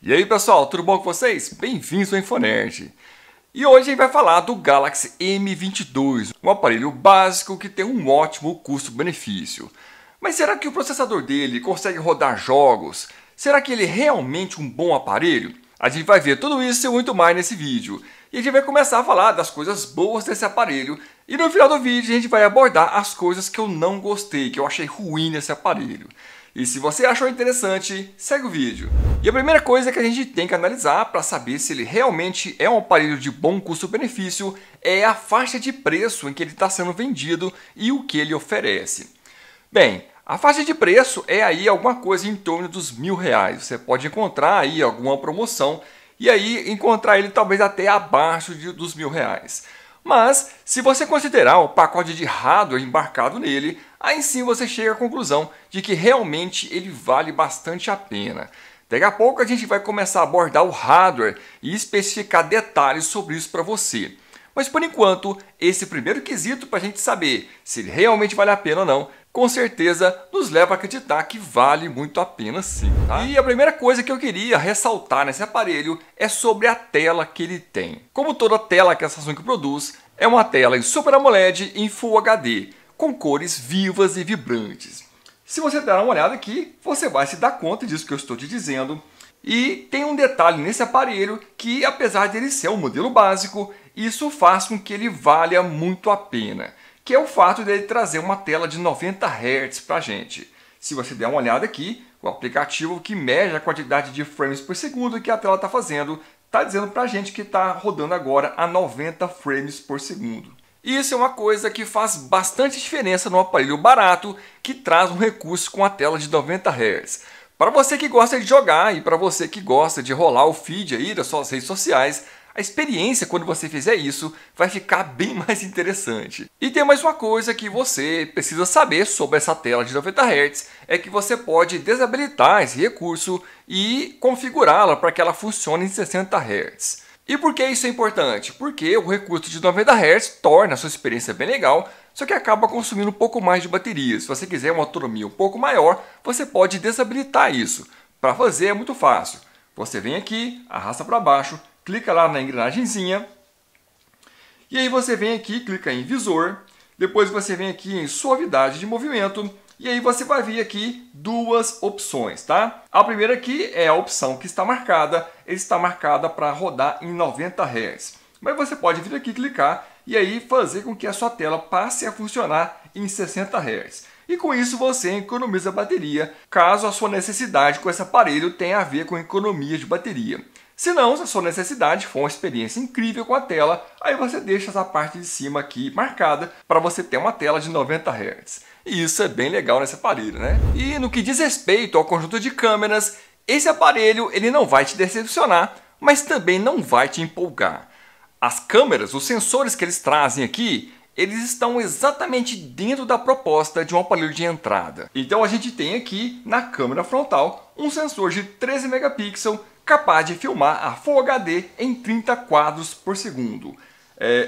E aí pessoal, tudo bom com vocês? Bem-vindos ao Infonerd. E hoje a gente vai falar do Galaxy M22, um aparelho básico que tem um ótimo custo-benefício. Mas será que o processador dele consegue rodar jogos? Será que ele é realmente um bom aparelho? A gente vai ver tudo isso e muito mais nesse vídeo. E a gente vai começar a falar das coisas boas desse aparelho. E no final do vídeo a gente vai abordar as coisas que eu não gostei, que eu achei ruim nesse aparelho. E se você achou interessante, segue o vídeo. E a primeira coisa que a gente tem que analisar para saber se ele realmente é um aparelho de bom custo-benefício é a faixa de preço em que ele está sendo vendido e o que ele oferece. Bem, a faixa de preço é aí alguma coisa em torno dos R$1.000. Você pode encontrar aí alguma promoção e aí encontrar ele talvez até abaixo dos R$1.000. Mas, se você considerar o pacote de hardware embarcado nele, aí sim você chega à conclusão de que realmente ele vale bastante a pena. Daqui a pouco a gente vai começar a abordar o hardware e especificar detalhes sobre isso para você. Mas por enquanto, esse primeiro quesito para a gente saber se ele realmente vale a pena ou não, com certeza nos leva a acreditar que vale muito a pena sim. Tá? E a primeira coisa que eu queria ressaltar nesse aparelho é sobre a tela que ele tem. Como toda tela que a Samsung produz, é uma tela em Super AMOLED em Full HD, com cores vivas e vibrantes. Se você der uma olhada aqui, você vai se dar conta disso que eu estou te dizendo. E tem um detalhe nesse aparelho que, apesar de ele ser um modelo básico, isso faz com que ele valha muito a pena, que é o fato dele trazer uma tela de 90 Hz para a gente. Se você der uma olhada aqui, o aplicativo que mede a quantidade de frames por segundo que a tela está fazendo, está dizendo para a gente que está rodando agora a 90 frames por segundo. Isso é uma coisa que faz bastante diferença no aparelho barato que traz um recurso com a tela de 90 Hz. Para você que gosta de jogar e para você que gosta de rolar o feed aí das suas redes sociais, a experiência quando você fizer isso vai ficar bem mais interessante. E tem mais uma coisa que você precisa saber sobre essa tela de 90 Hz, é que você pode desabilitar esse recurso e configurá-la para que ela funcione em 60 Hz. E por que isso é importante? Porque o recurso de 90 Hz torna a sua experiência bem legal, só que acaba consumindo um pouco mais de bateria. Se você quiser uma autonomia um pouco maior, você pode desabilitar isso. Para fazer é muito fácil. Você vem aqui, arrasta para baixo, clica lá na engrenagemzinha, e aí você vem aqui, clica em visor, depois você vem aqui em suavidade de movimento, e aí você vai ver aqui duas opções, tá? A primeira aqui é a opção que está marcada, ele está marcada para rodar em 90 Hz. Mas você pode vir aqui clicar e aí fazer com que a sua tela passe a funcionar em 60 Hz. E com isso você economiza bateria, caso a sua necessidade com esse aparelho tenha a ver com economia de bateria. Se não, se a sua necessidade for uma experiência incrível com a tela, aí você deixa essa parte de cima aqui marcada para você ter uma tela de 90 Hz. E isso é bem legal nesse aparelho, né? E no que diz respeito ao conjunto de câmeras, esse aparelho ele não vai te decepcionar, mas também não vai te empolgar. As câmeras, os sensores que eles trazem aqui, eles estão exatamente dentro da proposta de um aparelho de entrada. Então a gente tem aqui na câmera frontal um sensor de 13 megapixels capaz de filmar a Full HD em 30 quadros por segundo.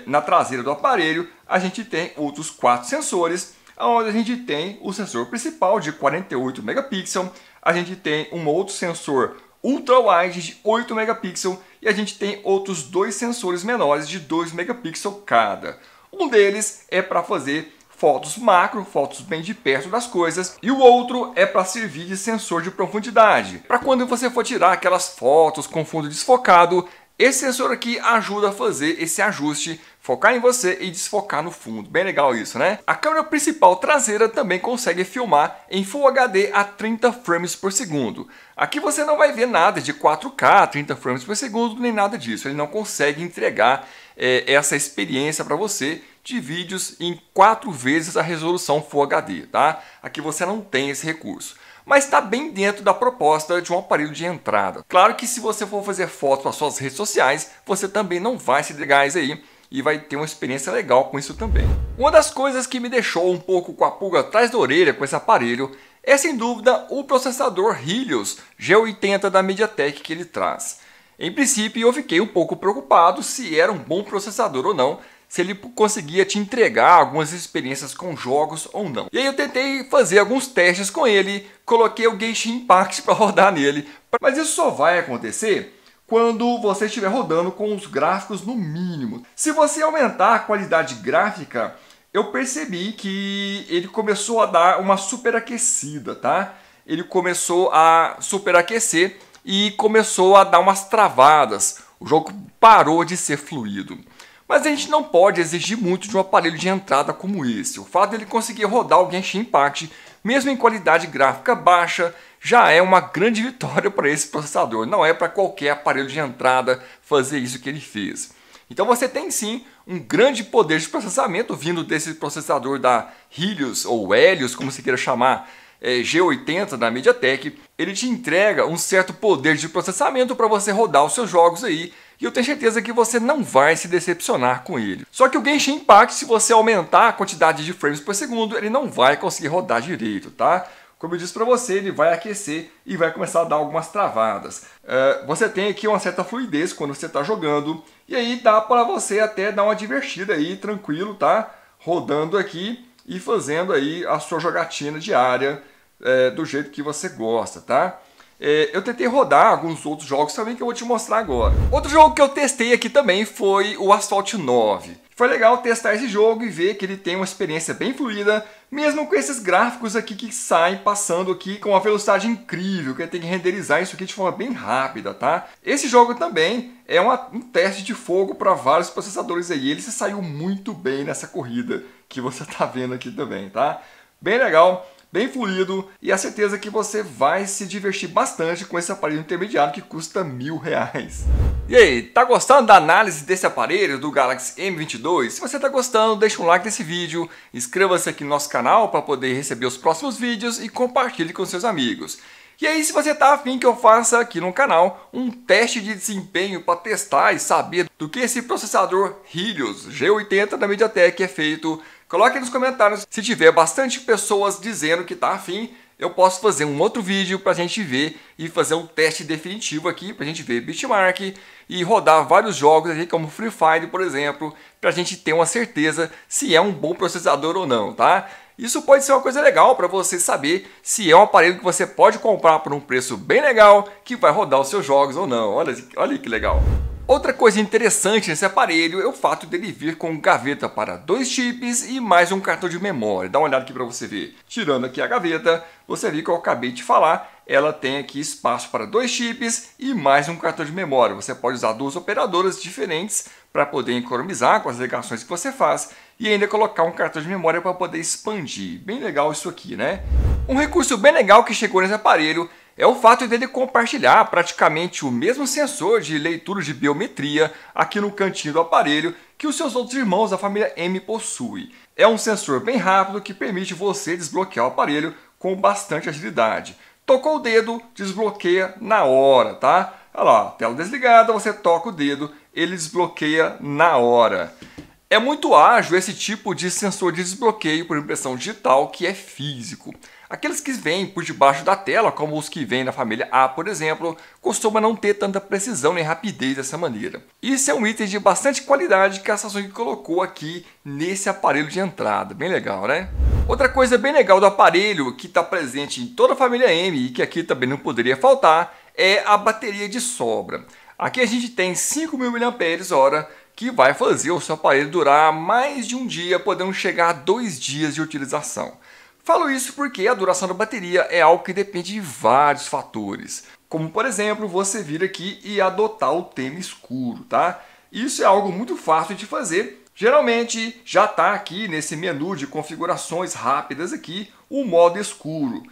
Na traseira do aparelho a gente tem outros 4 sensores, onde a gente tem o sensor principal de 48 megapixels, a gente tem um outro sensor ultra-wide de 8 megapixels e a gente tem outros 2 sensores menores de 2 megapixels cada. Um deles é para fazer fotos macro, fotos bem de perto das coisas, e o outro é para servir de sensor de profundidade, para quando você for tirar aquelas fotos com fundo desfocado, esse sensor aqui ajuda a fazer esse ajuste, focar em você e desfocar no fundo. Bem legal isso, né? A câmera principal traseira também consegue filmar em Full HD a 30 frames por segundo. Aqui você não vai ver nada de 4K, 30 frames por segundo, nem nada disso. Ele não consegue entregar essa experiência para você de vídeos em 4 vezes a resolução Full HD, tá? Aqui você não tem esse recurso. Mas está bem dentro da proposta de um aparelho de entrada. Claro que se você for fazer fotos para suas redes sociais, você também não vai se ligar isso aí e vai ter uma experiência legal com isso também. Uma das coisas que me deixou um pouco com a pulga atrás da orelha com esse aparelho é sem dúvida o processador Helios G80 da MediaTek que ele traz. Em princípio eu fiquei um pouco preocupado se era um bom processador ou não, se ele conseguia te entregar algumas experiências com jogos ou não. E aí eu tentei fazer alguns testes com ele, coloquei o Genshin Impact para rodar nele, mas isso só vai acontecer quando você estiver rodando com os gráficos no mínimo. Se você aumentar a qualidade gráfica, eu percebi que ele começou a dar uma superaquecida, tá? Ele começou a superaquecer e começou a dar umas travadas. O jogo parou de ser fluido. Mas a gente não pode exigir muito de um aparelho de entrada como esse. O fato dele conseguir rodar o Genshin Impact, mesmo em qualidade gráfica baixa, já é uma grande vitória para esse processador. Não é para qualquer aparelho de entrada fazer isso que ele fez. Então você tem sim um grande poder de processamento vindo desse processador da Helios, ou Helios, como se queira chamar, G80 da MediaTek. Ele te entrega um certo poder de processamento para você rodar os seus jogos aí, e eu tenho certeza que você não vai se decepcionar com ele. Só que o Genshin Impact, se você aumentar a quantidade de frames por segundo, ele não vai conseguir rodar direito, tá? Como eu disse para você, ele vai aquecer e vai começar a dar algumas travadas. Você tem aqui uma certa fluidez quando você está jogando, e aí dá para você até dar uma divertida aí, tranquilo, tá? Rodando aqui e fazendo aí a sua jogatina diária do jeito que você gosta, tá? Eu tentei rodar alguns outros jogos também que eu vou te mostrar agora. Outro jogo que eu testei aqui também foi o Asphalt 9. Foi legal testar esse jogo e ver que ele tem uma experiência bem fluida, mesmo com esses gráficos aqui que saem passando aqui com uma velocidade incrível, que ele tem que renderizar isso aqui de forma bem rápida, tá? Esse jogo também é um teste de fogo para vários processadores aí, ele se saiu muito bem nessa corrida que você tá vendo aqui também, tá? Bem legal, bem fluido, e a certeza que você vai se divertir bastante com esse aparelho intermediário que custa R$1.000. E aí, tá gostando da análise desse aparelho, do Galaxy M22? Se você tá gostando, deixa um like nesse vídeo, inscreva-se aqui no nosso canal para poder receber os próximos vídeos e compartilhe com seus amigos. E aí, se você tá afim que eu faça aqui no canal um teste de desempenho para testar e saber do que esse processador Helios G80 da MediaTek é feito, coloque aí nos comentários. Se tiver bastante pessoas dizendo que tá afim, eu posso fazer um outro vídeo para a gente ver e fazer um teste definitivo aqui, para a gente ver benchmark e rodar vários jogos aqui, como Free Fire, por exemplo, para a gente ter uma certeza se é um bom processador ou não, tá? Isso pode ser uma coisa legal para você saber se é um aparelho que você pode comprar por um preço bem legal, que vai rodar os seus jogos ou não. Olha que legal! Outra coisa interessante nesse aparelho é o fato dele vir com gaveta para 2 chips e mais um cartão de memória. Dá uma olhada aqui para você ver. Tirando aqui a gaveta, você viu que eu acabei de falar, ela tem aqui espaço para 2 chips e mais um cartão de memória. Você pode usar 2 operadoras diferentes para poder economizar com as ligações que você faz e ainda colocar um cartão de memória para poder expandir. Bem legal isso aqui, né? Um recurso bem legal que chegou nesse aparelho é o fato dele compartilhar praticamente o mesmo sensor de leitura de biometria aqui no cantinho do aparelho que os seus outros irmãos da família M possuem. É um sensor bem rápido que permite você desbloquear o aparelho com bastante agilidade. Tocou o dedo, desbloqueia na hora, tá? Olha lá, tela desligada, você toca o dedo, ele desbloqueia na hora. É muito ágil esse tipo de sensor de desbloqueio por impressão digital que é físico. Aqueles que vêm por debaixo da tela, como os que vêm na família A, por exemplo, costumam não ter tanta precisão nem rapidez dessa maneira. Isso é um item de bastante qualidade que a Samsung colocou aqui nesse aparelho de entrada. Bem legal, né? Outra coisa bem legal do aparelho, que está presente em toda a família M e que aqui também não poderia faltar, é a bateria de sobra. Aqui a gente tem 5.000 mAh, que vai fazer o seu aparelho durar mais de um dia, podendo chegar a 2 dias de utilização. Falo isso porque a duração da bateria é algo que depende de vários fatores, como por exemplo você vir aqui e adotar o tema escuro, tá? Isso é algo muito fácil de fazer. Geralmente já está aqui nesse menu de configurações rápidas aqui o modo escuro.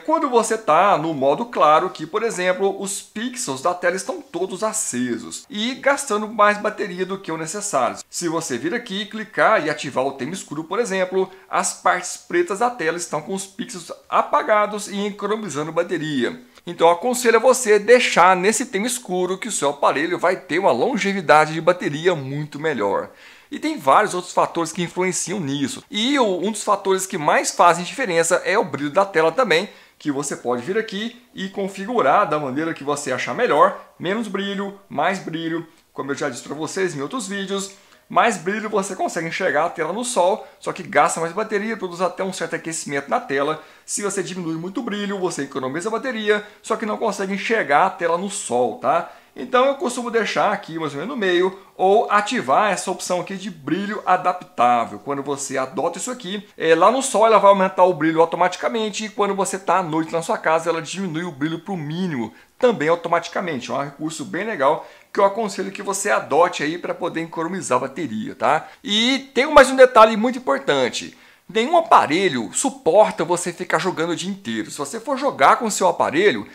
Quando você está no modo claro, que por exemplo os pixels da tela estão todos acesos e gastando mais bateria do que o necessário. Se você vir aqui, clicar e ativar o tema escuro, por exemplo, as partes pretas da tela estão com os pixels apagados e economizando bateria. Então eu aconselho a você deixar nesse tema escuro que o seu aparelho vai ter uma longevidade de bateria muito melhor. E tem vários outros fatores que influenciam nisso. E um dos fatores que mais fazem diferença é o brilho da tela também, que você pode vir aqui e configurar da maneira que você achar melhor. Menos brilho, mais brilho, como eu já disse para vocês em outros vídeos. mais brilho você consegue enxergar a tela no sol, só que gasta mais bateria, produz até um certo aquecimento na tela. Se você diminui muito o brilho, você economiza bateria, só que não consegue enxergar a tela no sol, tá? Então eu costumo deixar aqui mais ou menos no meio, ou ativar essa opção aqui de brilho adaptável. Quando você adota isso aqui, lá no sol ela vai aumentar o brilho automaticamente, e quando você está à noite na sua casa, ela diminui o brilho para o mínimo, também automaticamente. É um recurso bem legal que eu aconselho que você adote aí para poder economizar bateria, tá? E tem mais um detalhe muito importante. Nenhum aparelho suporta você ficar jogando o dia inteiro. Se você for jogar com o seu aparelho,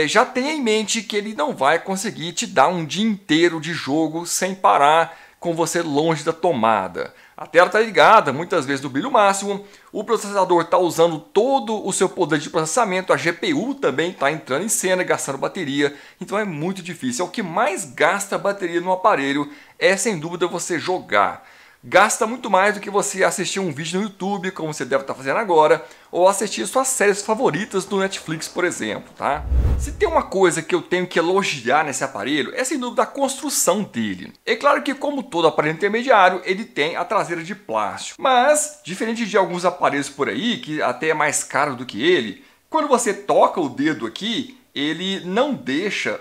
já tenha em mente que ele não vai conseguir te dar um dia inteiro de jogo sem parar com você longe da tomada. A tela está ligada, muitas vezes no brilho máximo, o processador está usando todo o seu poder de processamento, a GPU também está entrando em cena, gastando bateria, então é muito difícil. O que mais gasta bateria no aparelho é, sem dúvida, você jogar. Gasta muito mais do que você assistir um vídeo no YouTube, como você deve estar fazendo agora, ou assistir suas séries favoritas do Netflix, por exemplo, tá? Se tem uma coisa que eu tenho que elogiar nesse aparelho, é sem dúvida a construção dele. É claro que, como todo aparelho intermediário, ele tem a traseira de plástico. Mas, diferente de alguns aparelhos por aí, que até é mais caro do que ele, quando você toca o dedo aqui, ele não deixa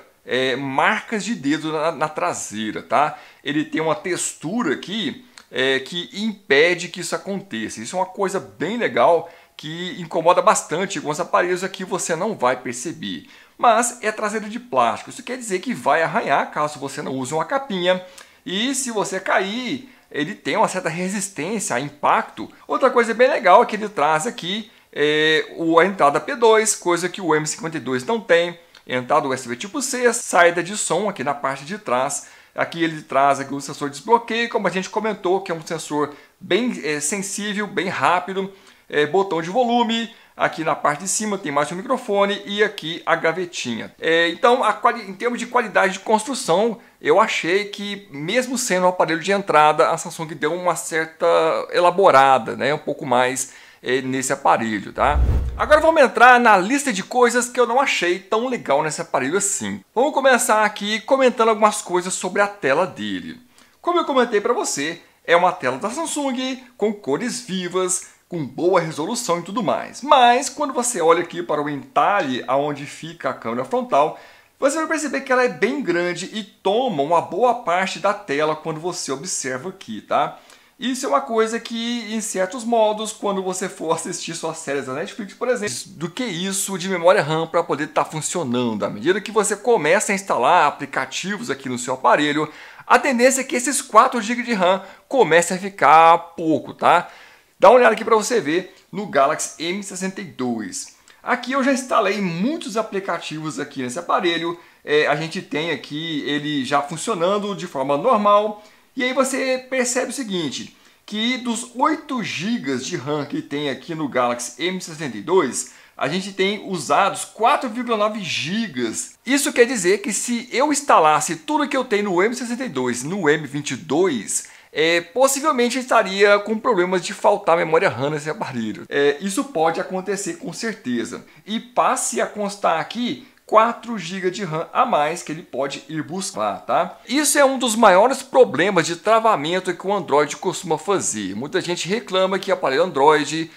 marcas de dedo na traseira, tá? Ele tem uma textura aqui que impede que isso aconteça. Isso é uma coisa bem legal que incomoda bastante. Com os aparelhos aqui você não vai perceber. Mas é traseira de plástico. Isso quer dizer que vai arranhar caso você não use uma capinha. E se você cair, ele tem uma certa resistência a impacto. Outra coisa bem legal é que ele traz aqui a entrada P2, coisa que o M52 não tem. Entrada USB tipo C, saída de som aqui na parte de trás. Aqui ele traz aqui o sensor de desbloqueio, como a gente comentou, que é um sensor bem sensível, bem rápido. Botão de volume, aqui na parte de cima tem mais um microfone e aqui a gavetinha. Então, em termos de qualidade de construção, eu achei que, mesmo sendo um aparelho de entrada, a Samsung deu uma certa elaborada, né? Um pouco mais nesse aparelho, tá? Agora vamos entrar na lista de coisas que eu não achei tão legal nesse aparelho assim. Vamos começar aqui comentando algumas coisas sobre a tela dele. Como eu comentei para você, é uma tela da Samsung com cores vivas, com boa resolução e tudo mais. Mas quando você olha aqui para o entalhe onde fica a câmera frontal, você vai perceber que ela é bem grande e toma uma boa parte da tela quando você observa aqui, tá? Isso é uma coisa que, em certos modos, quando você for assistir suas séries da Netflix, por exemplo, do que isso de memória RAM para poder estar funcionando. À medida que você começa a instalar aplicativos aqui no seu aparelho, a tendência é que esses 4 GB de RAM comecem a ficar pouco, tá? Dá uma olhada aqui para você ver no Galaxy M62. Aqui eu já instalei muitos aplicativos aqui nesse aparelho. A gente tem aqui ele já funcionando de forma normal. E aí você percebe o seguinte, que dos 8 GB de RAM que tem aqui no Galaxy M62, a gente tem usados 4,9 GB. Isso quer dizer que se eu instalasse tudo que eu tenho no M62 no M22, possivelmente estaria com problemas de faltar memória RAM nesse aparelho. Isso pode acontecer com certeza. E passe a constar aqui 4 GB de RAM a mais que ele pode ir buscar, tá? Isso é um dos maiores problemas de travamento que o Android costuma fazer. Muita gente reclama que o aparelho Android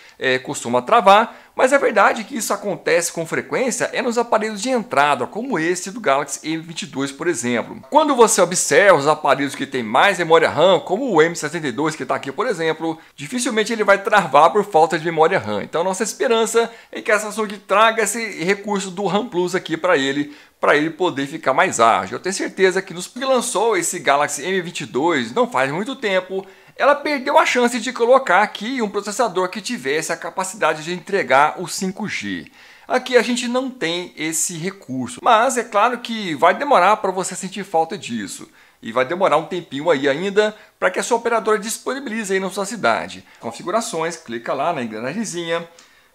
costuma travar, mas a verdade é que isso acontece com frequência nos aparelhos de entrada, como esse do Galaxy M22, por exemplo. Quando você observa os aparelhos que têm mais memória RAM, como o M62 que está aqui, por exemplo, dificilmente ele vai travar por falta de memória RAM. Então nossa esperança é que a Samsung traga esse recurso do RAM Plus aqui para ele poder ficar mais ágil. Eu tenho certeza que nos que lançou esse Galaxy M22 não faz muito tempo, ela perdeu a chance de colocar aqui um processador que tivesse a capacidade de entregar o 5G. Aqui a gente não tem esse recurso, mas é claro que vai demorar para você sentir falta disso. E vai demorar um tempinho aí ainda para que a sua operadora disponibilize aí na sua cidade. Configurações, clica lá na engrenagemzinha,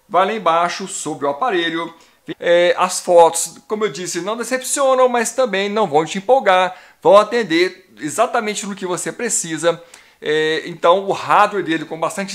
vai lá embaixo sobre o aparelho. As fotos, como eu disse, não decepcionam, mas também não vão te empolgar, vão atender exatamente no que você precisa. Então o hardware dele com bastante